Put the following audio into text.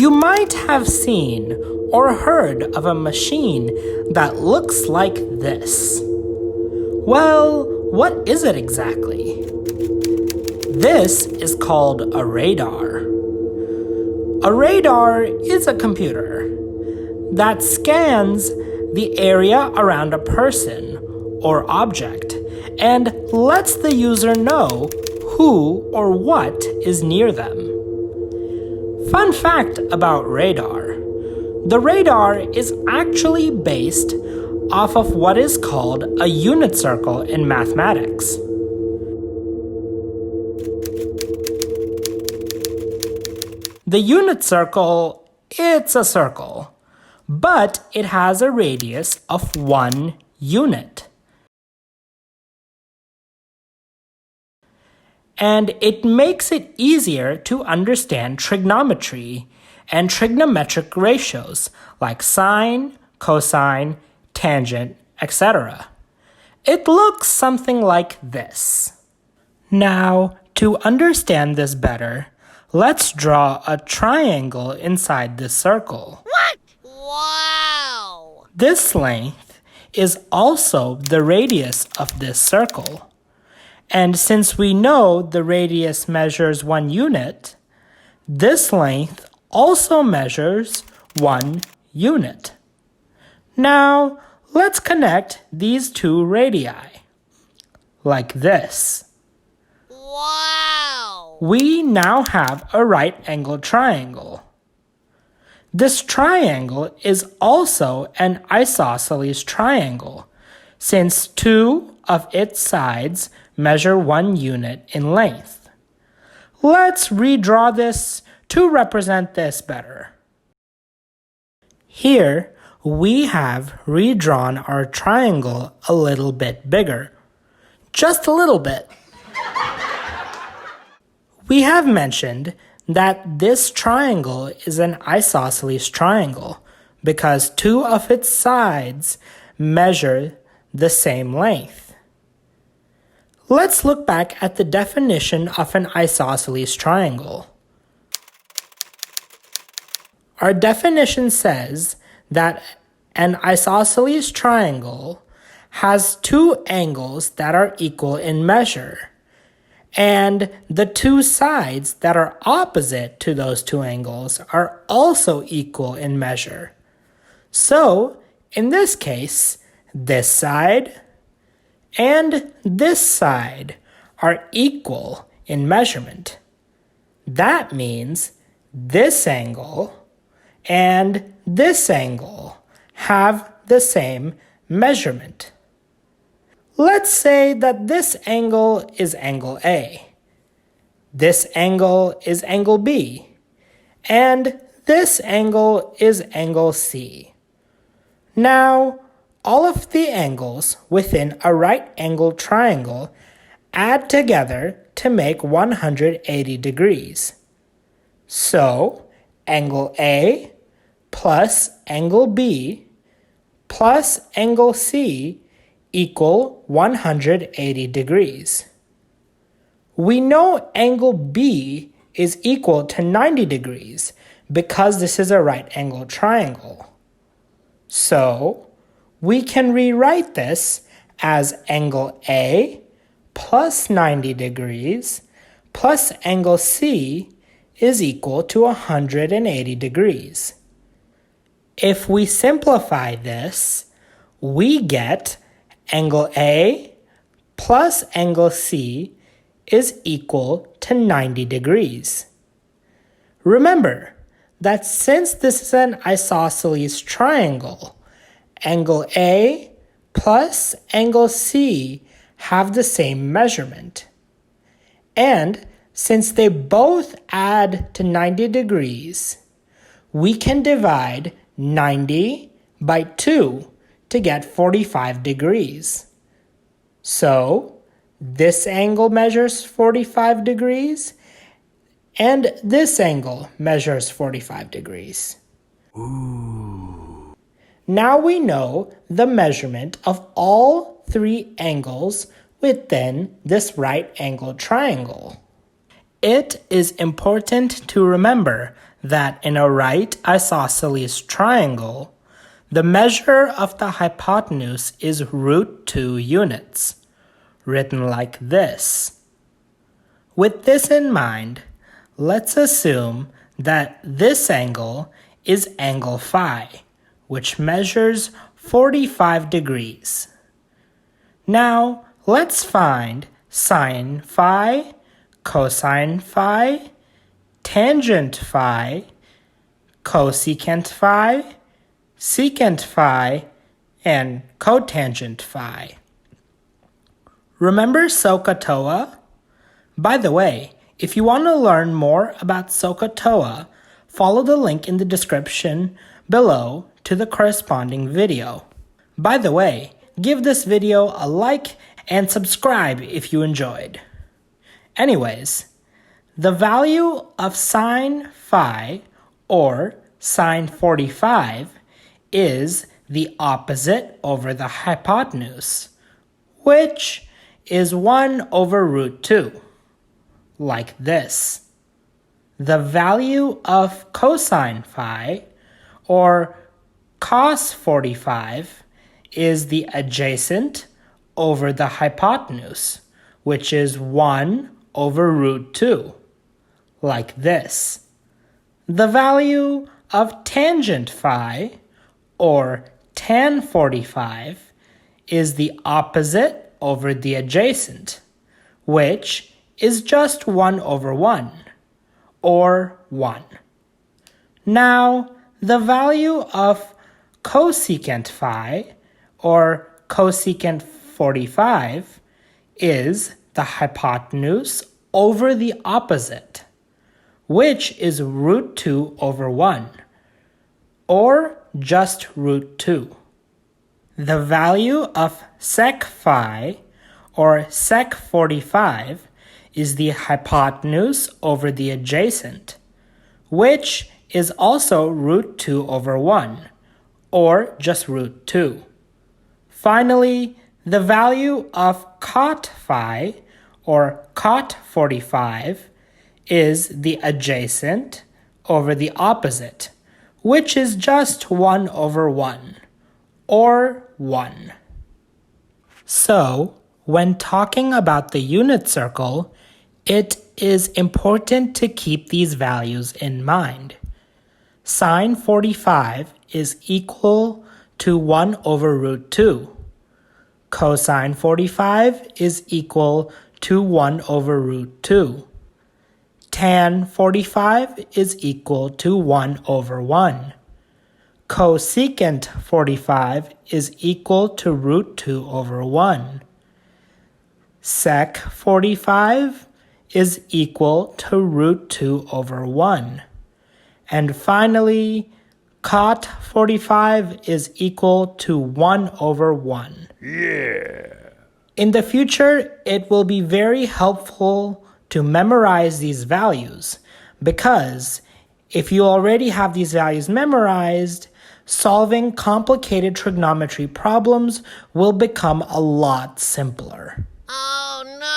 You might have seen or heard of a machine that looks like this. Well, what is it exactly? This is called a radar. A radar is a computer that scans the area around a person or object and lets the user know who or what is near them. Fun fact about radar: the radar is actually based off of what is called a unit circle in mathematics. The unit circle, it's a circle, but it has a radius of 1 unit. And it makes it easier to understand trigonometry and trigonometric ratios like sine, cosine, tangent, etc. It looks something like this. Now, to understand this better, let's draw a triangle inside this circle. What? Wow! This length is also the radius of this circle. And since we know the radius measures 1 unit, this length also measures 1 unit. Now, let's connect these two radii, like this. Wow! We now have a right-angled triangle. This triangle is also an isosceles triangle, since 2 of its sides measure 1 unit in length. Let's redraw this to represent this better. Here, we have redrawn our triangle a little bit bigger. Just a little bit. We have mentioned that this triangle is an isosceles triangle because 2 of its sides measure the same length. Let's look back at the definition of an isosceles triangle. Our definition says that an isosceles triangle has 2 angles that are equal in measure, and the 2 sides that are opposite to those 2 angles are also equal in measure. So, in this case, this side and this side are equal in measurement. That means this angle and this angle have the same measurement. Let's say that this angle is angle A, this angle is angle B, and this angle is angle C. Now, all of the angles within a right-angled triangle add together to make 180 degrees. So, angle A plus angle B plus angle C equal 180 degrees. We know angle B is equal to 90 degrees because this is a right-angled triangle. So, we can rewrite this as angle A plus 90 degrees plus angle C is equal to 180 degrees. If we simplify this, we get angle A plus angle C is equal to 90 degrees. Remember that since this is an isosceles triangle, angle A plus angle C have the same measurement. And since they both add to 90 degrees, we can divide 90 by 2 to get 45 degrees. So, this angle measures 45 degrees, and this angle measures 45 degrees. Ooh. Now we know the measurement of all 3 angles within this right-angled triangle. It is important to remember that in a right isosceles triangle, the measure of the hypotenuse is root 2 units, written like this. With this in mind, let's assume that this angle is angle phi, which measures 45 degrees. Now, let's find sine phi, cosine phi, tangent phi, cosecant phi, secant phi, and cotangent phi. Remember SOHCAHTOA? By the way, if you want to learn more about SOHCAHTOA, follow the link in the description below to the corresponding video. By the way, give this video a like and subscribe if you enjoyed. Anyways, the value of sine phi, or sine 45, is the opposite over the hypotenuse, which is 1 over root 2, like this. The value of cosine phi, or cos 45, is the adjacent over the hypotenuse, which is 1 over root 2, like this. The value of tangent phi, or tan 45, is the opposite over the adjacent, which is just 1 over 1, or 1. Now, the value of cosecant phi, or cosecant 45, is the hypotenuse over the opposite, which is root 2 over 1, or just root 2. The value of sec phi, or sec 45, is the hypotenuse over the adjacent, which is also root 2 over 1, or just root 2. Finally, the value of cot phi, or cot 45, is the adjacent over the opposite, which is just 1 over 1, or 1. So, when talking about the unit circle, it is important to keep these values in mind. Sine 45 is equal to 1 over root 2. Cosine 45 is equal to 1 over root 2. Tan 45 is equal to 1 over 1. Cosecant 45 is equal to root 2 over 1. Sec 45 is equal to root 2 over 1. And finally, cot 45 is equal to 1 over 1. Yeah. In the future, it will be very helpful to memorize these values, because if you already have these values memorized, solving complicated trigonometry problems will become a lot simpler. Oh no!